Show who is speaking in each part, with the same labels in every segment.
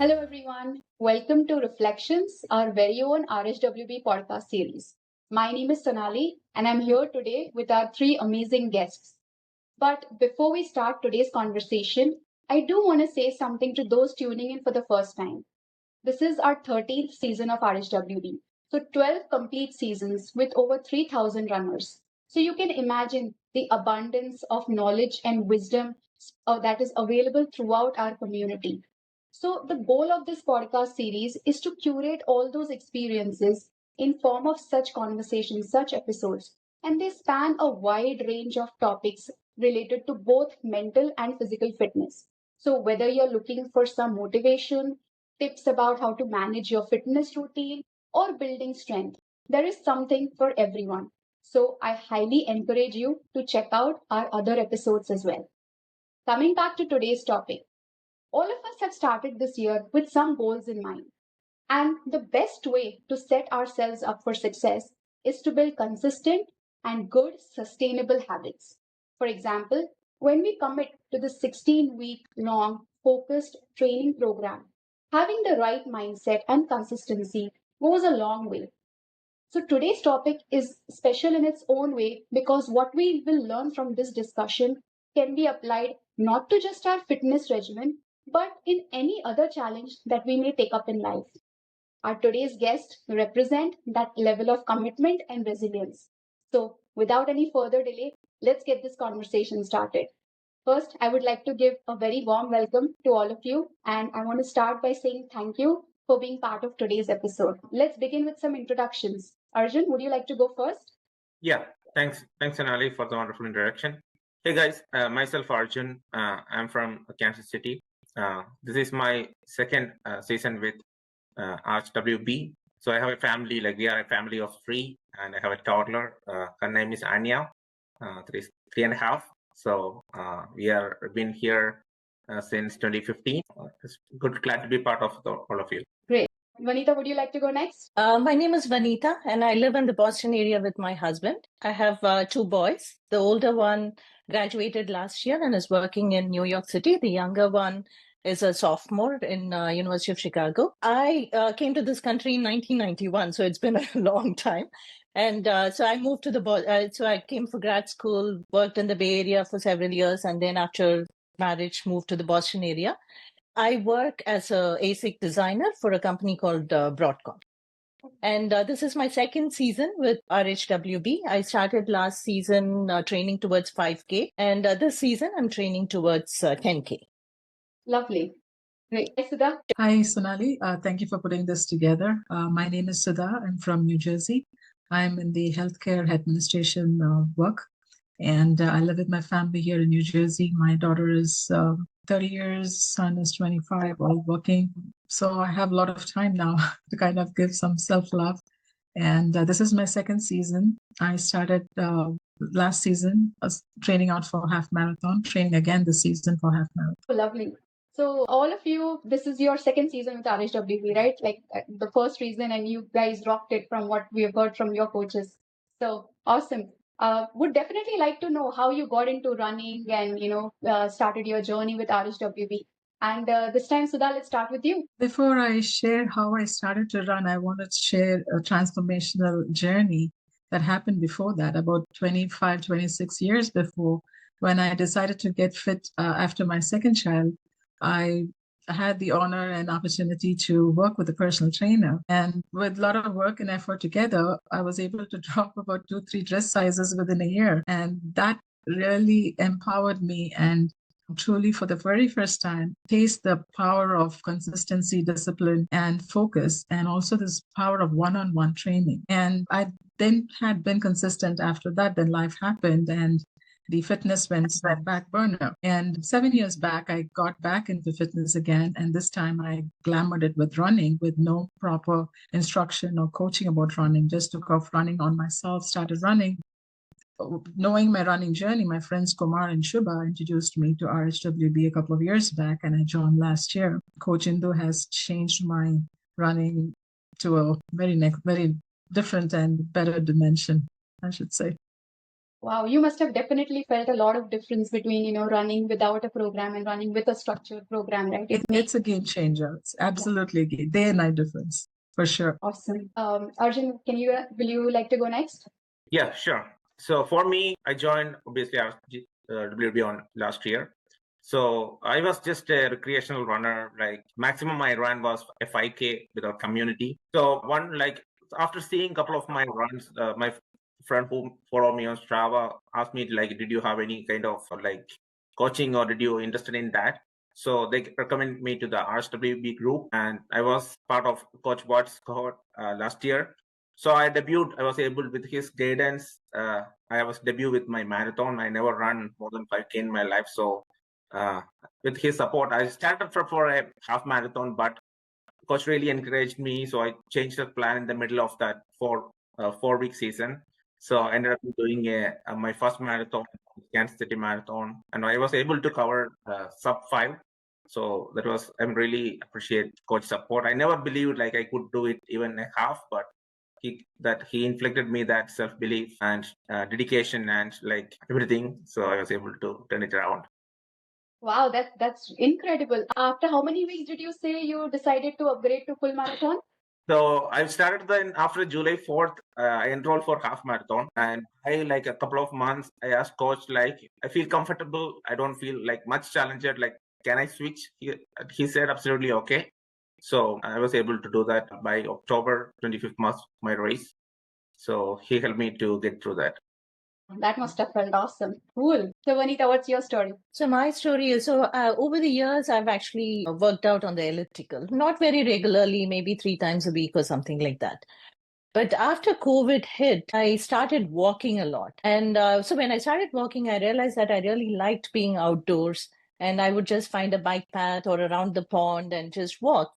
Speaker 1: Hello, everyone. Welcome to Reflections, our very own RHWB podcast series. My name is Sonali, and I'm here today with our three amazing guests. But before we start today's conversation, I do want to say something to those tuning in for the first time. This is our 13th season of RHWB. So 12 complete seasons with over 3,000 runners. So you can imagine the abundance of knowledge and wisdom that is available throughout our community. So the goal of this podcast series is to curate all those experiences in form of such conversations, such episodes, and they span a wide range of topics related to both mental and physical fitness. So whether you're looking for some motivation, tips about how to manage your fitness routine, or building strength, there is something for everyone. So I highly encourage you to check out our other episodes as well. Coming back to today's topic, all of us have started this year with some goals in mind. And the best way to set ourselves up for success is to build consistent and good sustainable habits. For example, when we commit to the 16-week long focused training program, having the right mindset and consistency goes a long way. So today's topic is special in its own way because what we will learn from this discussion can be applied not to just our fitness regimen, but in any other challenge that we may take up in life. Our today's guests represent that level of commitment and resilience. So, without any further delay, let's get this conversation started. First, I would like to give a very warm welcome to all of you, and I want to start by saying thank you for being part of today's episode. Let's begin with some introductions. Arjun, would you like to go first?
Speaker 2: Yeah, thanks, Sonali, for the wonderful introduction. Hey guys, myself Arjun. I'm from Kansas City. This is my second season with RHWB. So I have a family, like we are a family of three, and I have a toddler. Her name is Anya, 3.5. So we are been here since 2015. It's glad to be part of all of you.
Speaker 1: Great. Vanitha, would you like to go next?
Speaker 3: My name is Vanitha, and I live in the Boston area with my husband. I have two boys. The older one graduated last year and is working in New York City. The younger one is a sophomore in University of Chicago. I came to this country in 1991, so it's been a long time. And so I moved to so I came for grad school, worked in the Bay Area for several years, and then after marriage, moved to the Boston area. I work as a ASIC designer for a company called Broadcom. And this is my second season with RHWB. I started last season training towards 5K, and this season I'm training towards 10K.
Speaker 1: Lovely. Great. Hi, Sudha.
Speaker 4: Hi, Sonali. Thank you for putting this together. My name is Sudha. I'm from New Jersey. I'm in the healthcare administration work, and I live with my family here in New Jersey. My daughter is 30 years, son is 25, all working. So I have a lot of time now to kind of give some self-love. And this is my second season. I started last season training out for half marathon, training again this season for half marathon.
Speaker 1: Oh, lovely. So all of you, this is your second season with RHWB, right? Like the first season, and you guys rocked it from what we have heard from your coaches. So awesome. Would definitely like to know how you got into running and started your journey with RHWB. And this time, Sudha, let's start with you.
Speaker 4: Before I share how I started to run, I wanted to share a transformational journey that happened before that, about 25, 26 years before, when I decided to get fit after my second child. I had the honor and opportunity to work with a personal trainer. And with a lot of work and effort together, I was able to drop about 2-3 dress sizes within a year. And that really empowered me and truly, for the very first time, taste the power of consistency, discipline, and focus, and also this power of one-on-one training. And I then had been consistent after that. Then life happened, and the fitness went back burner. And 7 years back, I got back into fitness again. And this time I glamored it with running with no proper instruction or coaching about running. Just took off running on myself, started running. Knowing my running journey, my friends Kumar and Shubha introduced me to RHWB a couple of years back, and I joined last year. Coach Indu has changed my running to a very different and better dimension, I should say.
Speaker 1: Wow, you must have definitely felt a lot of difference between, running without a program and running with a structured program, right?
Speaker 4: It's a game changer. It's absolutely a day and night difference, for sure.
Speaker 1: Awesome. Arjun, will you like to go next?
Speaker 2: Yeah, sure. So for me, I joined obviously WB on last year. So I was just a recreational runner. Like maximum I ran was a 5K with our community. So after seeing a couple of my runs, my friend who followed me on Strava asked me like, did you have any kind of like coaching or did you interested in that? So they recommended me to the RHWB group, and I was part of Coach Watt's cohort last year. So I was able with his guidance. I was debut with my marathon. I never run more than 5K in my life. So with his support, I started for a half marathon, but coach really encouraged me. So I changed the plan in the middle of that 4-week season. So I ended up doing my first marathon, Kansas City Marathon, and I was able to cover sub 5. So I'm really appreciate coach support. I never believed like I could do it even a half, but he inflicted me that self-belief and dedication and like everything. So I was able to turn it around.
Speaker 1: Wow, that's incredible. After how many weeks did you say you decided to upgrade to full marathon?
Speaker 2: So I started after July 4th, I enrolled for half marathon, and I like a couple of months, I asked coach, like, I feel comfortable. I don't feel like much challenged. Like, can I switch? He said absolutely okay. So I was able to do that by October 25th, my race. So he helped me to get through that.
Speaker 1: That must have felt awesome. Cool. So Vanitha, what's your story?
Speaker 3: So my story is, over the years, I've actually worked out on the elliptical, not very regularly, maybe 3 times a week or something like that. But after COVID hit, I started walking a lot. And so when I started walking, I realized that I really liked being outdoors. And I would just find a bike path or around the pond and just walk.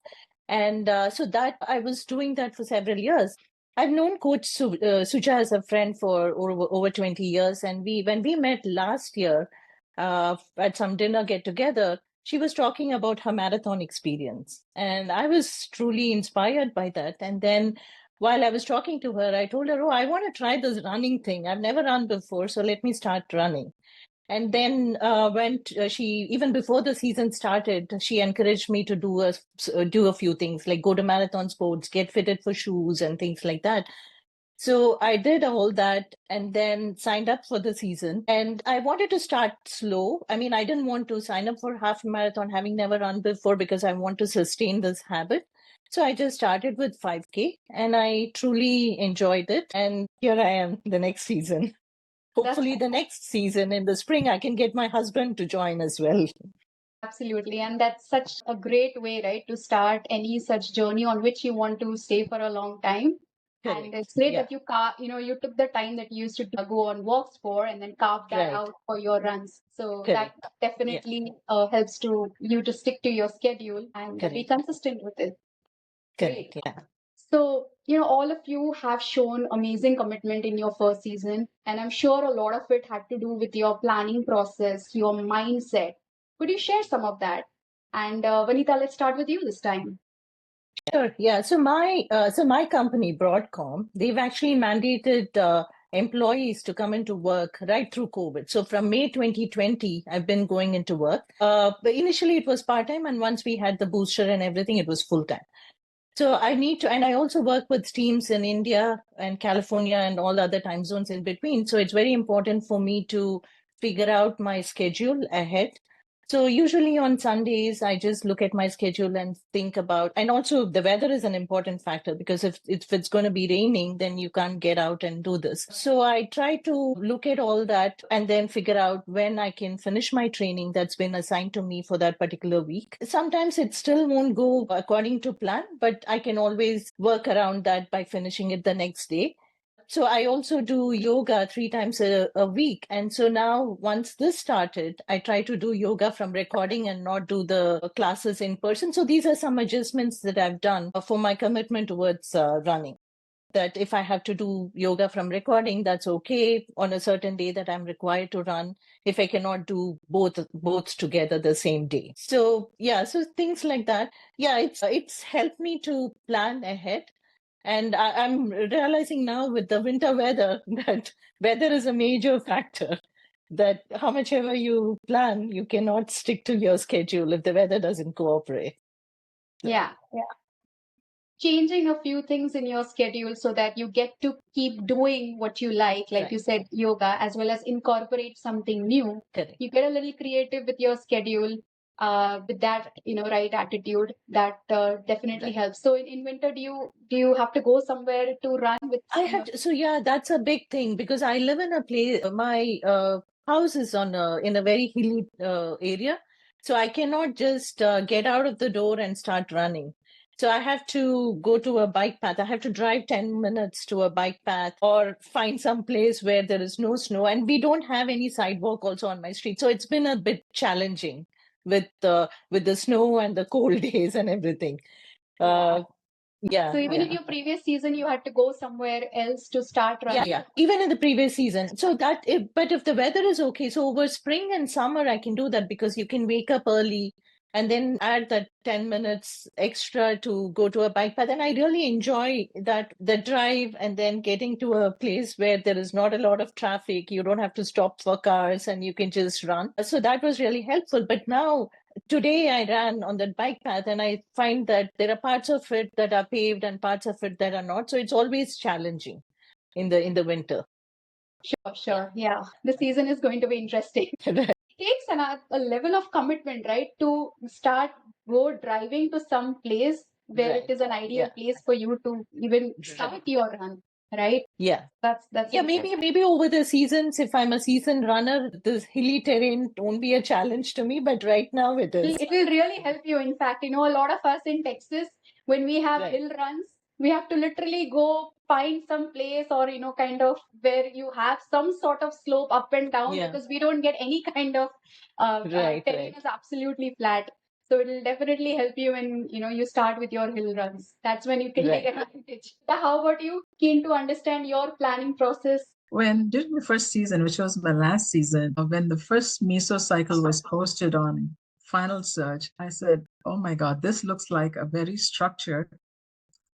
Speaker 3: And so that I was doing that for several years. I've known Coach Suja as a friend for over 20 years. And when we met last year at some dinner get together, she was talking about her marathon experience. And I was truly inspired by that. And then while I was talking to her, I told her, I want to try this running thing. I've never run before, so let me start running. And then even before the season started, she encouraged me to do a few things, like go to marathon sports, get fitted for shoes and things like that. So I did all that and then signed up for the season. And I wanted to start slow. I mean, I didn't want to sign up for half a marathon, having never run before, because I want to sustain this habit. So I just started with 5K and I truly enjoyed it. And here I am the next season. Hopefully the next season in the spring, I can get my husband to join as well.
Speaker 1: Absolutely. And that's such a great way, right, to start any such journey on which you want to stay for a long time. Correct. And it's great that you took the time that you used to go on walks for and then carve that out for your runs. So that definitely helps you to stick to your schedule and be consistent with it.
Speaker 3: Correct. Great. Yeah.
Speaker 1: So, all of you have shown amazing commitment in your first season, and I'm sure a lot of it had to do with your planning process, your mindset. Could you share some of that? And Vanitha, let's start with you this time.
Speaker 3: Sure. Yeah. So my company, Broadcom, they've actually mandated employees to come into work right through COVID. So from May 2020, I've been going into work. But initially it was part-time, and once we had the booster and everything, it was full-time. So and I also work with teams in India and California and all other time zones in between. So it's very important for me to figure out my schedule ahead. So usually on Sundays, I just look at my schedule and think about, and also the weather is an important factor, because if it's going to be raining, then you can't get out and do this. So I try to look at all that and then figure out when I can finish my training that's been assigned to me for that particular week. Sometimes it still won't go according to plan, but I can always work around that by finishing it the next day. So I also do yoga 3 times a week. And so now once this started, I try to do yoga from recording and not do the classes in person. So these are some adjustments that I've done for my commitment towards running. That if I have to do yoga from recording, that's okay on a certain day that I'm required to run, if I cannot do both together the same day. So yeah, so things like that. Yeah, it's helped me to plan ahead. And I'm realizing now with the winter weather that weather is a major factor. That how much ever you plan, you cannot stick to your schedule if the weather doesn't cooperate.
Speaker 1: Yeah. Changing a few things in your schedule so that you get to keep doing what you like
Speaker 3: Right.
Speaker 1: you said, yoga, as well as incorporate something new.
Speaker 3: Correct.
Speaker 1: You get a little creative with your schedule, with that, right attitude. That definitely
Speaker 3: Right.
Speaker 1: helps. So in winter, do you have to go somewhere to run with?
Speaker 3: I have to, so yeah, that's a big thing because I live in a place. My house is in a very hilly area, so I cannot just get out of the door and start running. So I have to go to a bike path. I have to drive 10 minutes to a bike path or find some place where there is no snow. And we don't have any sidewalk also on my street. So it's been a bit challenging with the snow and the cold days and everything. Yeah.
Speaker 1: So even in your previous season, you had to go somewhere else to start running.
Speaker 3: Yeah. Even in the previous season. So but if the weather is okay, so over spring and summer, I can do that because you can wake up early and then add that 10 minutes extra to go to a bike path. And I really enjoy that, the drive and then getting to a place where there is not a lot of traffic. You don't have to stop for cars and you can just run. So that was really helpful. But now, today I ran on that bike path and I find that there are parts of it that are paved and parts of it that are not. So it's always challenging in the winter.
Speaker 1: Sure. Yeah. The season is going to be interesting. It takes a level of commitment, right, to start driving to some place where it is an ideal place for you to even start your run, right?
Speaker 3: Yeah.
Speaker 1: That's
Speaker 3: maybe over the seasons, if I'm a seasoned runner, this hilly terrain won't be a challenge to me, but right now it is.
Speaker 1: It will really help you. In fact, a lot of us in Texas, when we have hill runs, we have to literally go find some place or, kind of where you have some sort of slope up and down because we don't get any kind of terrain is absolutely flat. So it will definitely help you when, you start with your hill runs. That's when you can take advantage. How about you? Keen to understand your planning process.
Speaker 4: When during the first season, which was my last season, when the first mesocycle was posted on Final Search, I said, oh my God, this looks like a very structured,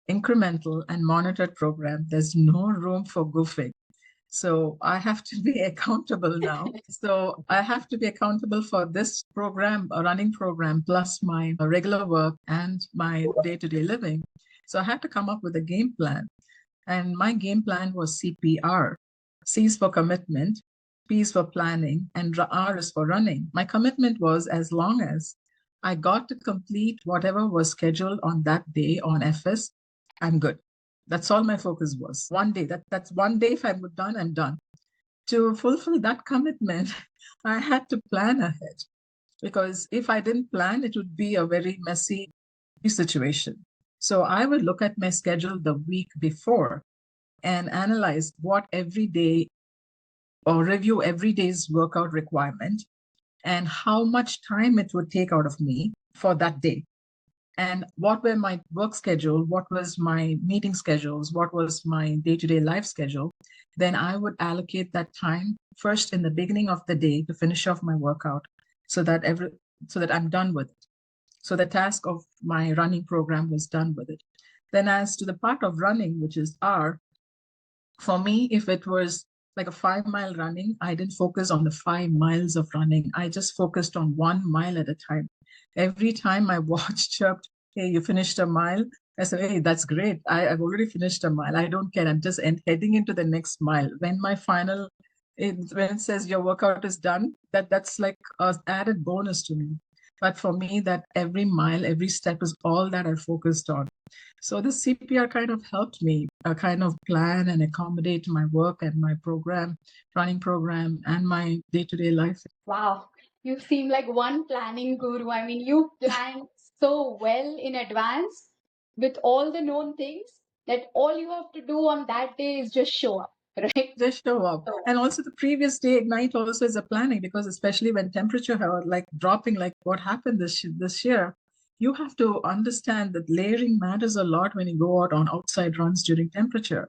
Speaker 4: incremental, and monitored program. There's no room for goofing. So I have to be accountable now. So I have to be accountable for this program, a running program, plus my regular work and my day-to-day living. So I had to come up with a game plan. And my game plan was CPR. C is for commitment, P is for planning, and R is for running. My commitment was as long as I got to complete whatever was scheduled on that day on FS, I'm good. That's all my focus was. One day, that's one day. If I'm done, I'm done. To fulfill that commitment, I had to plan ahead because if I didn't plan, it would be a very messy situation. So I would look at my schedule the week before and analyze what every day or review every day's workout requirement and how much time it would take out of me for that day. And what were my work schedule, what was my meeting schedules, what was my day-to-day life schedule, then I would allocate that time first in the beginning of the day to finish off my workout so that I'm done with it. So the task of my running program was done with it. Then as to the part of running, which is R, for me, if it was like a 5-mile running, I didn't focus on the 5 miles of running. I just focused on 1 mile at a time. Every time my watch chirped, hey, you finished a mile, I said, hey, that's great. I've already finished a mile. I don't care. I'm just heading into the next mile. When when it says your workout is done, that's like an added bonus to me. But for me, that every mile, every step is all that I focused on. So this CPR kind of helped me kind of plan and accommodate my work and my program, running program, and my day-to-day life.
Speaker 1: Wow. You seem like one planning guru. I mean, you plan so well in advance with all the known things that all you have to do on that day is just show up, right?
Speaker 4: Just show up. And also the previous day night also is a planning because especially when temperature are like dropping, like what happened this year, you have to understand that layering matters a lot when you go out on outside runs during temperature.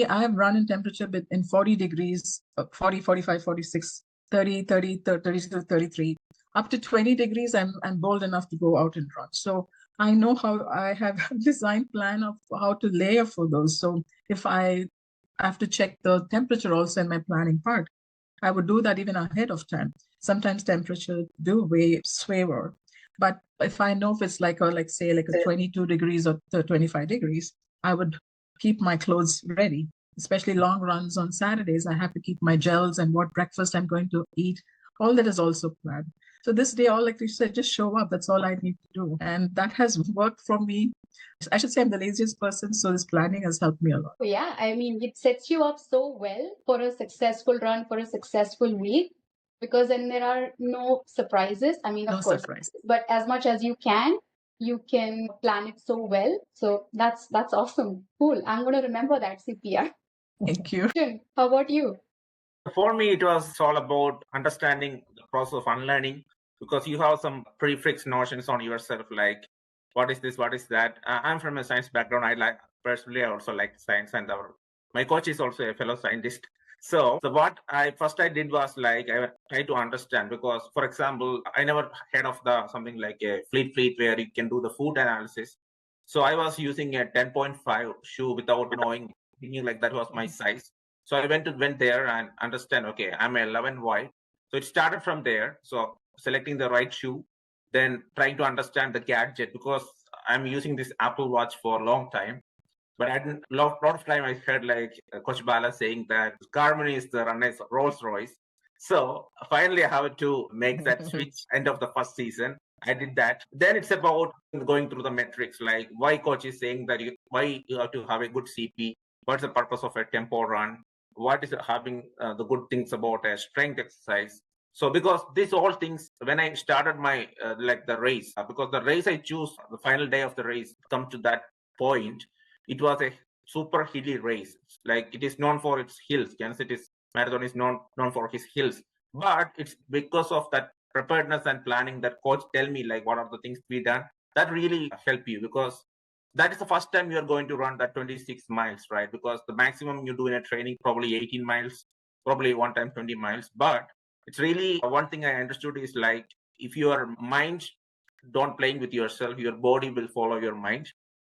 Speaker 4: I've run in temperature in 40 degrees, 40, 45, 46, 30, 30, 32, 33, up to 20 degrees. I'm bold enough to go out and run. So I know how I have a design plan of how to layer for those. So if I have to check the temperature also in my planning part, I would do that even ahead of time. Sometimes temperature do sway, but if I know if it's like a 22 degrees or 25 degrees, I would keep my clothes ready. Especially long runs on Saturdays, I have to keep my gels and what breakfast I'm going to eat. All that is also planned. So this day, all like you said, just show up. That's all I need to do, and that has worked for me. I should say I'm the laziest person, so this planning has helped me a lot.
Speaker 1: Yeah, I mean, it sets you up so well for a successful run, for a successful week, because then there are no surprises. I mean, of
Speaker 4: No
Speaker 1: course,
Speaker 4: surprise.
Speaker 1: but as much as you can plan it so well. So that's awesome. Cool. I'm going to remember that, CPR.
Speaker 4: Thank you.
Speaker 1: How about you?
Speaker 2: For me, it was all about understanding the process of unlearning, because you have some prefix notions on yourself, like what is this, what is that. I'm from a science background. I also like science, and my coach is also a fellow scientist. So what I did was like I tried to understand, because for example, I never heard of something like a fleet where you can do the food analysis. So I was using a 10.5 shoe without knowing, thinking like that was my size. So I went there and understand, okay, I'm 11 wide. So it started from there. So selecting the right shoe, then trying to understand the gadget, because I'm using this Apple Watch for a long time. But I didn't, lot of time I heard like Coach Bala saying that Garmin is the runner's Rolls Royce. So finally I have to make that switch end of the first season. I did that. Then it's about going through the metrics, like why coach is saying that why you have to have a good CP. What's the purpose of a tempo run? What is having the good things about a strength exercise? So because these all things, when I started my like the race, because the race I choose, the final day of the race, come to that point, it was a super hilly race. Like it is known for its hills. Kansas City's marathon is known for his hills, but it's because of that preparedness and planning that coach tell me like what are the things to be done that really help you, because that is the first time you are going to run that 26 miles, right? Because the maximum you do in a training probably 18 miles, probably one time 20 miles. But it's really one thing I understood is like if your mind don't playing with yourself, your body will follow your mind.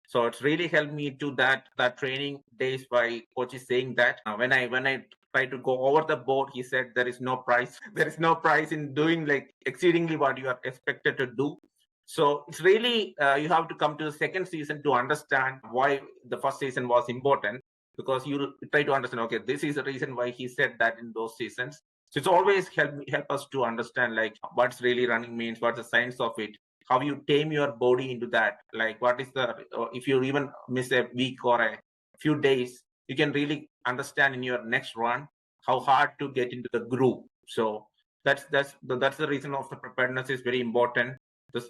Speaker 2: So it's really helped me to that training days by coach is saying that when I try to go over the board, he said there is no price. There is no price in doing like exceedingly what you are expected to do. So it's really you have to come to the second season to understand why the first season was important, because you try to understand, okay, this is the reason why he said that in those seasons. So it's always help us to understand like what's really running means, what's the science of it, how you tame your body into that, like what is the if you even miss a week or a few days, you can really understand in your next run how hard to get into the groove. So that's the reason of the preparedness is very important.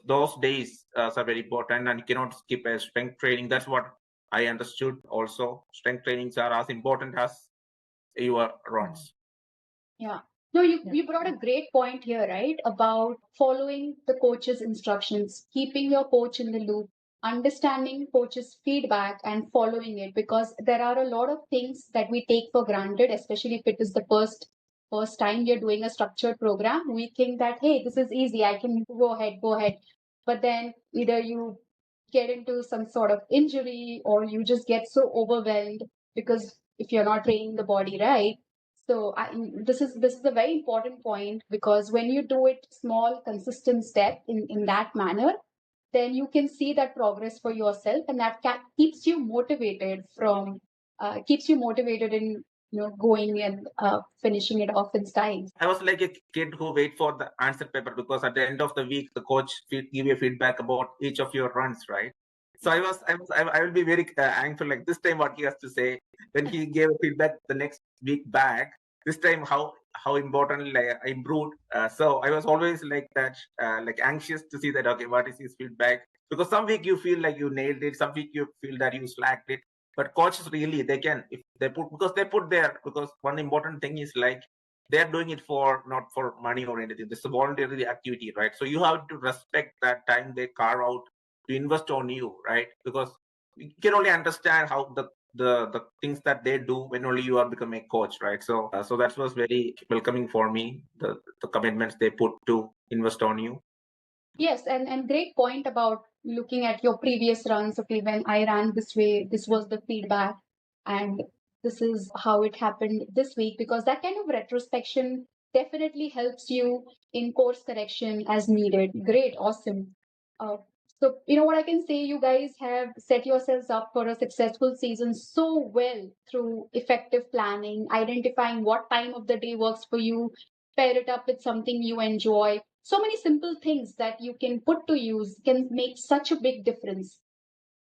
Speaker 2: Those days are very important, and you cannot skip a strength training. That's what I understood also. Strength trainings are as important as your runs.
Speaker 1: Yeah. No, you brought a great point here, right? About following the coach's instructions, keeping your coach in the loop, understanding coach's feedback and following it, because there are a lot of things that we take for granted, especially if it is the first time you're doing a structured program. We think that, hey, this is easy, I can go ahead. But then either you get into some sort of injury or you just get so overwhelmed because if you're not training the body right. So this is a very important point, because when you do it small, consistent step in that manner, then you can see that progress for yourself, and that keeps you motivated in going and finishing it off in style.
Speaker 2: I was like a kid who wait for the answer paper, because at the end of the week the coach give you feedback about each of your runs, right? So I will be very anxious like this time what he has to say when he gave feedback the next week back. This time how important like, I improved. So I was always like that, like anxious to see that, okay, what is his feedback? Because some week you feel like you nailed it, some week you feel that you slacked it. But coaches really, they can, if they put there, because one important thing is like they're doing it for not for money or anything. This is a voluntary activity, right? So you have to respect that time they carve out to invest on you, right? Because you can only understand how the things that they do when only you are become a coach, right? So so that was very welcoming for me, the commitments they put to invest on you.
Speaker 1: Yes, and great point about looking at your previous runs. Okay, when I ran this way, this was the feedback, and this is how it happened this week, because that kind of retrospection definitely helps you in course correction as needed. Great, awesome. Uh, so, you know what I can say, you guys have set yourselves up for a successful season so well through effective planning, identifying what time of the day works for you, pair it up with something you enjoy. So many simple things that you can put to use can make such a big difference.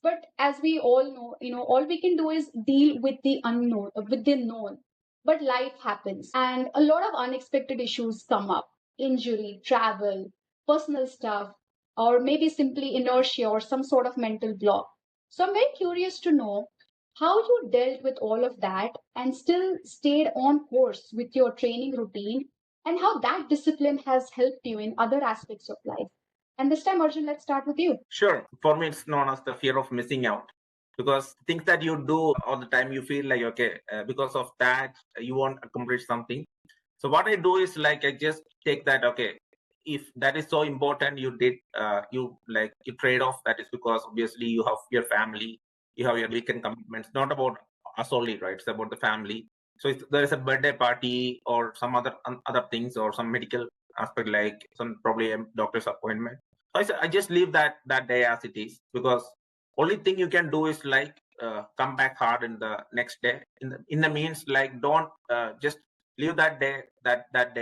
Speaker 1: But as we all know, all we can do is deal with the unknown, with the known. But life happens, and a lot of unexpected issues come up: injury, travel, personal stuff, or maybe simply inertia or some sort of mental block. So I'm very curious to know how you dealt with all of that and still stayed on course with your training routine, and how that discipline has helped you in other aspects of life. And this time, Arjun, let's start with you.
Speaker 2: Sure. For me, it's known as the fear of missing out, because things that you do all the time, you feel like, okay, because of that, you won't accomplish something. So what I do is like, I just take that, okay, if that is so important, you trade off. That is because obviously you have your family, you have your weekend commitments, not about us only, right? It's about the family. So if there is a birthday party or some other things, or some medical aspect, like some probably a doctor's appointment, I just leave that day as it is, because only thing you can do is like come back hard in the next day. In the means, like, don't just leave that day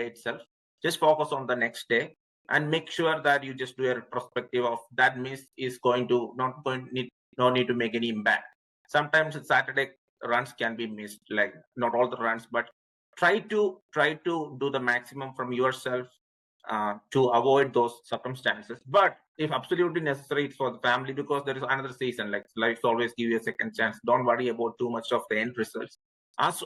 Speaker 2: itself. Just focus on the next day and make sure that you just do a retrospective of that miss is going to not going need no need to make any impact. Sometimes Saturday runs can be missed, like not all the runs, but try to do the maximum from yourself to avoid those circumstances. But if absolutely necessary, it's for the family, because there is another season. Like life always give you a second chance. Don't worry about too much of the end results. As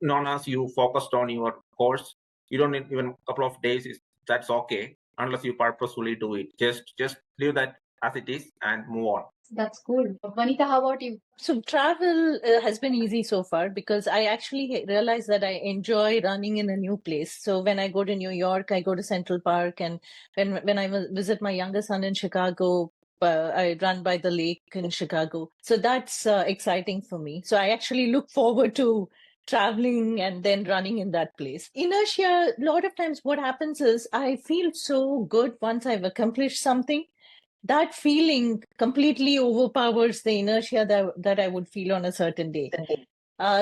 Speaker 2: long as you focused on your course, you don't need even a couple of days. That's okay, unless you purposefully do it. Just leave that as it is and move on.
Speaker 1: That's cool. Vanita, how about you?
Speaker 3: So travel has been easy so far, because I actually realized that I enjoy running in a new place. So when I go to New York, I go to Central Park, and when I visit my younger son in Chicago, I run by the lake in Chicago. So that's exciting for me. So I actually look forward to traveling and then running in that place. Inertia, a lot of times what happens is I feel so good once I've accomplished something. That feeling completely overpowers the inertia that I would feel on a certain day.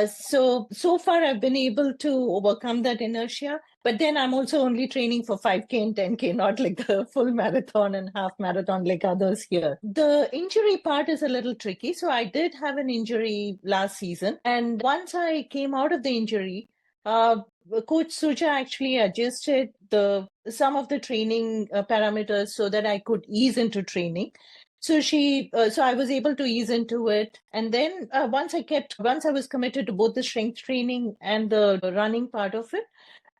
Speaker 3: So far I've been able to overcome that inertia, but then I'm also only training for 5K and 10K, not like the full marathon and half marathon like others here. The injury part is a little tricky. So I did have an injury last season, and once I came out of the injury, Coach Suja actually adjusted some of the training parameters so that I could ease into training. So I was able to ease into it, and then once I was committed to both the strength training and the running part of it,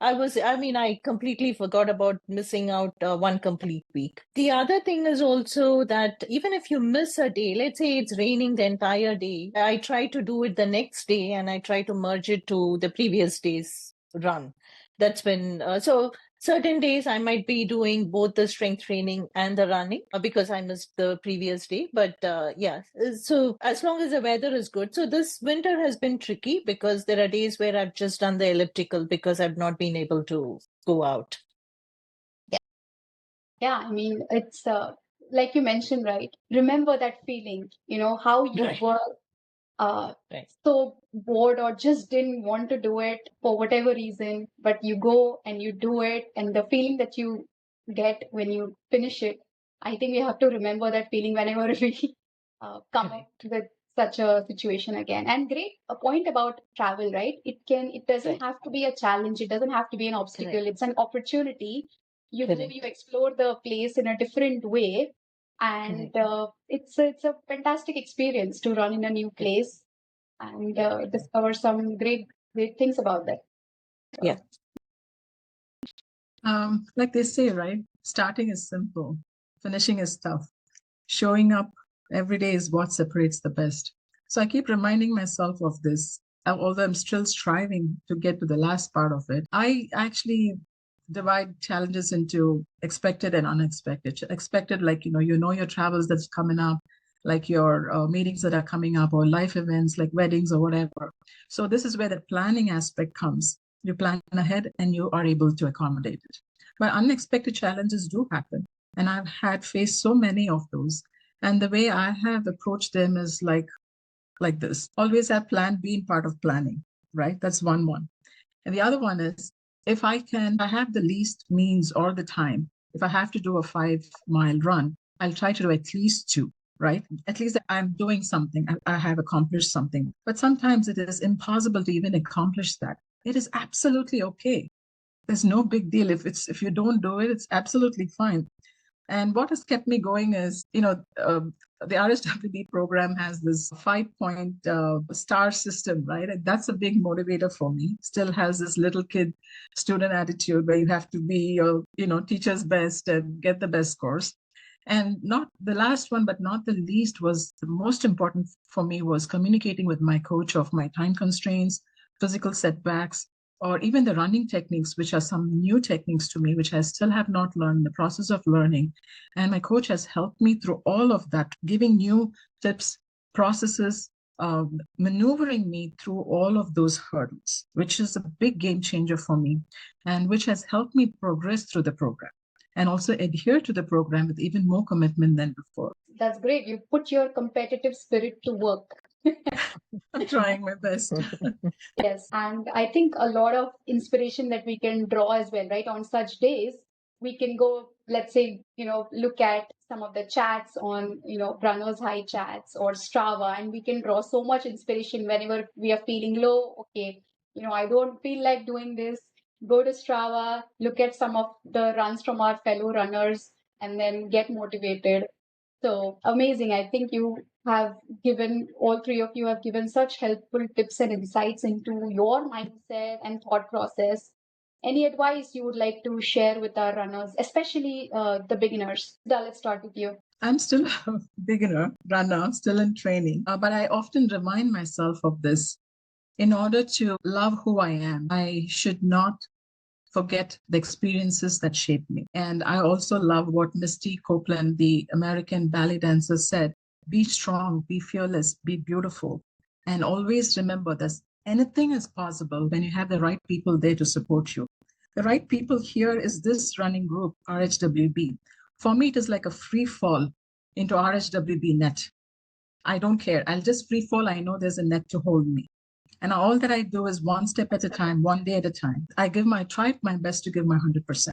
Speaker 3: I completely forgot about missing out one complete week. The other thing is also that even if you miss a day, let's say it's raining the entire day, I try to do it the next day, and I try to merge it to the previous day's run. That's been so. Certain days I might be doing both the strength training and the running because I missed the previous day. But so as long as the weather is good. So this winter has been tricky because there are days where I've just done the elliptical because I've not been able to go out.
Speaker 1: Yeah, I mean, it's like you mentioned, right? Remember that feeling, how you
Speaker 3: Right.
Speaker 1: were
Speaker 3: Right.
Speaker 1: so bored or just didn't want to do it for whatever reason, but you go and you do it, and the feeling that you get when you finish it, I think we have to remember that feeling whenever we come up with such a situation again. And great a point about travel, right? It doesn't
Speaker 3: Right.
Speaker 1: have to be a challenge, it doesn't have to be an obstacle.
Speaker 3: Correct.
Speaker 1: It's an opportunity. You go,
Speaker 3: Correct.
Speaker 1: you explore the place in a different way, and it's a fantastic experience to run in a new place and discover some great things about that.
Speaker 3: Yeah.
Speaker 4: Like they say, right? Starting is simple, finishing is tough. Showing up every day is what separates the best. So I keep reminding myself of this. Although I'm still striving to get to the last part of it, I actually divide challenges into expected and unexpected. Expected, like, your travels that's coming up, like your meetings that are coming up, or life events like weddings or whatever. So this is where the planning aspect comes. You plan ahead and you are able to accommodate it. But unexpected challenges do happen. And I've had faced so many of those. And the way I have approached them is like this. Always have plan B in part of planning, right? That's one. And the other one is, if I have the least means or the time, if I have to do a 5-mile run, I'll try to do at least 2, right? At least I'm doing something. I have accomplished something. But sometimes it is impossible to even accomplish that. It is absolutely okay. There's no big deal. If you don't do it, it's absolutely fine. And what has kept me going is, the RHWB program has this 5-point star system, right? And that's a big motivator for me. Still has this little kid student attitude where you have to be your, teacher's best and get the best scores. And not the last one, but not the least, was the most important for me, was communicating with my coach of my time constraints, physical setbacks, or even the running techniques, which are some new techniques to me, which I still have not learned, the process of learning. And my coach has helped me through all of that, giving new tips, processes, maneuvering me through all of those hurdles, which is a big game changer for me, and which has helped me progress through the program and also adhere to the program with even more commitment than before.
Speaker 1: That's great. You put your competitive spirit to work.
Speaker 4: I'm trying my best.
Speaker 1: Yes. And I think a lot of inspiration that we can draw as well, right? On such days, we can go, let's say, look at some of the chats on, runners high chats or Strava, and we can draw so much inspiration whenever we are feeling low. Okay, I don't feel like doing this. Go to Strava, look at some of the runs from our fellow runners, and then get motivated. So amazing. I think all three of you have given such helpful tips and insights into your mindset and thought process. Any advice you would like to share with our runners, especially the beginners? Let's start with you.
Speaker 4: I'm still a beginner runner, still in training, but I often remind myself of this. In order to love who I am, I should not forget the experiences that shaped me. And I also love what Misty Copeland, the American ballet dancer, said: be strong, be fearless, be beautiful. And always remember that anything is possible when you have the right people there to support you. The right people here is this running group, RHWB. For me, it is like a free fall into RHWB net. I don't care. I'll just free fall. I know there's a net to hold me. And all that I do is one step at a time, one day at a time. I try my best to give my 100%.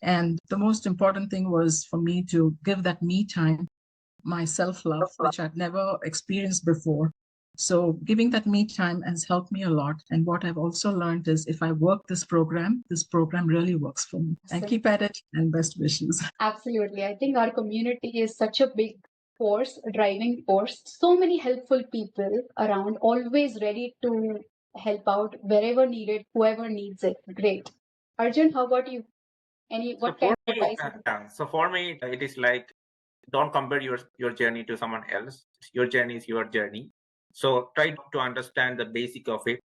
Speaker 4: And the most important thing was for me to give that me time, my self-love, which I've never experienced before. So giving that me time has helped me a lot. And what I've also learned is, if I work this program really works for me. And keep at it, and best wishes.
Speaker 1: Absolutely. I think our community is such a big driving force. So many helpful people around, always ready to help out wherever needed, whoever needs it. Great. Arjun, how about you? What kind of advice?
Speaker 2: So for me, it is like, don't compare your journey to someone else. Your journey is your journey. So try to understand the basic of it.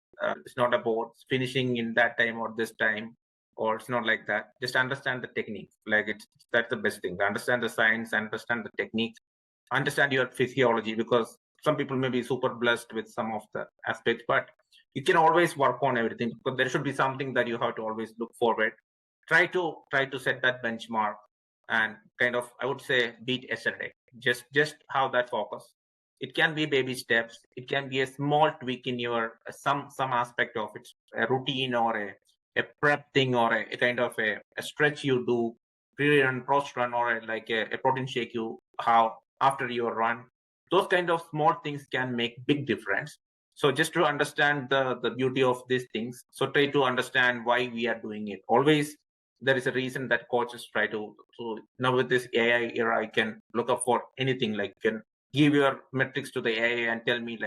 Speaker 2: It's not about finishing in that time or this time, or it's not like that. Just understand the technique. That's the best thing. Understand the science, understand the techniques, understand your physiology, because some people may be super blessed with some of the aspects, but you can always work on everything, because there should be something that you have to always look forward. Try to set that benchmark and kind of, I would say, beat yesterday. Just have that focus. It can be baby steps. It can be a small tweak in your some aspect of it, a routine or a prep thing, or a kind of a stretch you do, pre-run, post-run, or a protein shake you have after your run. Those kind of small things can make big difference. So just to understand the beauty of these things, so try to understand why we are doing it. Always there is a reason that coaches try to now with this AI era, I can look up for anything, like can give your metrics to the AI and tell me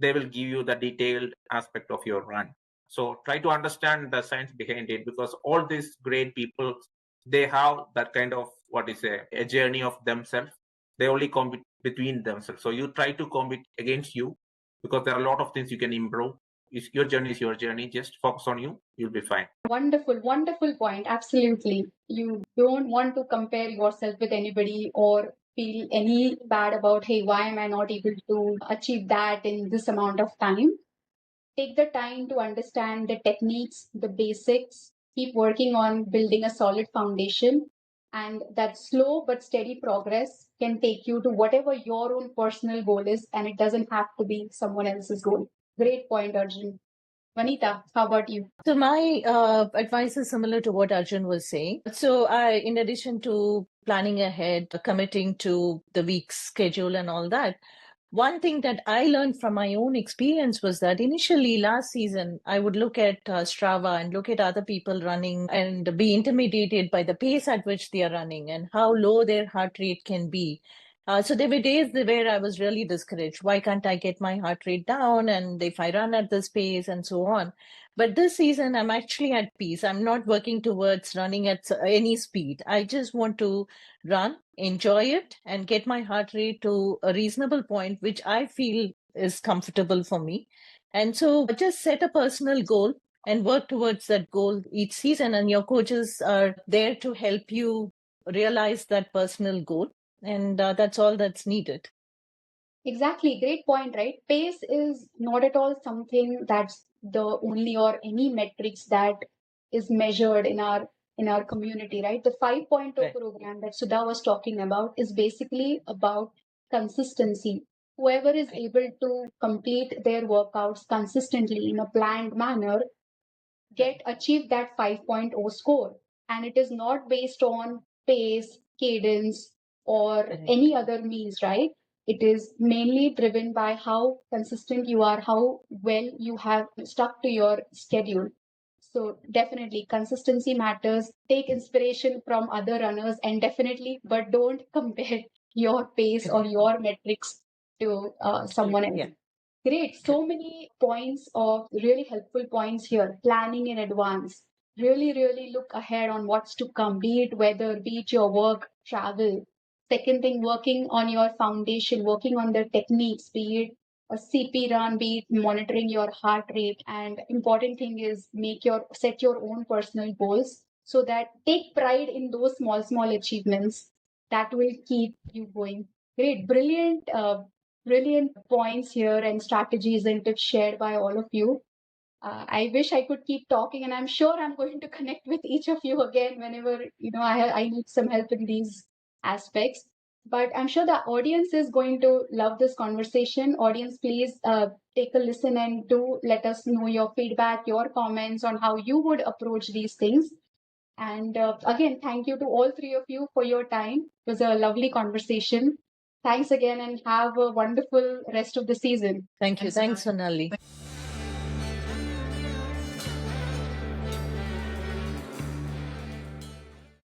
Speaker 2: they will give you the detailed aspect of your run. So try to understand the science behind it, because all these great people, they have that kind of a journey of themselves. They only compete between themselves. So you try to compete against you, because there are a lot of things you can improve. your journey is your journey. Just focus on you. You'll be fine.
Speaker 1: Wonderful, wonderful point. Absolutely. You don't want to compare yourself with anybody or feel any bad about, hey, why am I not able to achieve that in this amount of time? Take the time to understand the techniques, the basics, keep working on building a solid foundation. And that slow but steady progress can take you to whatever your own personal goal is, and it doesn't have to be someone else's goal. Great point, Arjun. Vanita, how about you?
Speaker 3: So my advice is similar to what Arjun was saying. So in addition to planning ahead, committing to the week's schedule and all that, one thing that I learned from my own experience was that initially last season, I would look at Strava and look at other people running and be intimidated by the pace at which they are running and how low their heart rate can be. So there were days where I was really discouraged. Why can't I get my heart rate down? And if I run at this pace and so on. But this season, I'm actually at peace. I'm not working towards running at any speed. I just want to run, enjoy it, and get my heart rate to a reasonable point, which I feel is comfortable for me. And so just set a personal goal and work towards that goal each season. And your coaches are there to help you realize that personal goal. And that's all that's needed.
Speaker 1: Exactly, great point, right? Pace is not at all something that's the only or any metrics that is measured in our community, right? The 5.0
Speaker 3: Right.
Speaker 1: program that Sudha was talking about is basically about consistency. Whoever is
Speaker 3: Right.
Speaker 1: able to complete their workouts consistently in a planned manner achieve that 5.0 score. And it is not based on pace, cadence, or
Speaker 3: Correct.
Speaker 1: any other means, right? It is mainly driven by how consistent you are, how well you have stuck to your schedule. So definitely consistency matters. Take inspiration from other runners and definitely, but don't compare your pace or your metrics to someone else.
Speaker 3: Yeah.
Speaker 1: Great. So many points of really helpful points here. Planning in advance. Really, really look ahead on what's to come, be it weather, be it your work, travel. Second thing, working on your foundation, working on the techniques, be it a CP run, be it monitoring your heart rate. And important thing is set your own personal goals so that take pride in those small achievements that will keep you going. Great, brilliant points here and strategies and tips shared by all of you. I wish I could keep talking, and I'm sure I'm going to connect with each of you again whenever I need some help in these aspects. But I'm sure the audience is going to love this conversation. Audience, please take a listen and do let us know your feedback, your comments on how you would approach these things. And again, thank you to all three of you for your time. It was a lovely conversation. Thanks again and have a wonderful rest of the season.
Speaker 3: Thank you. Thanks, Sonali.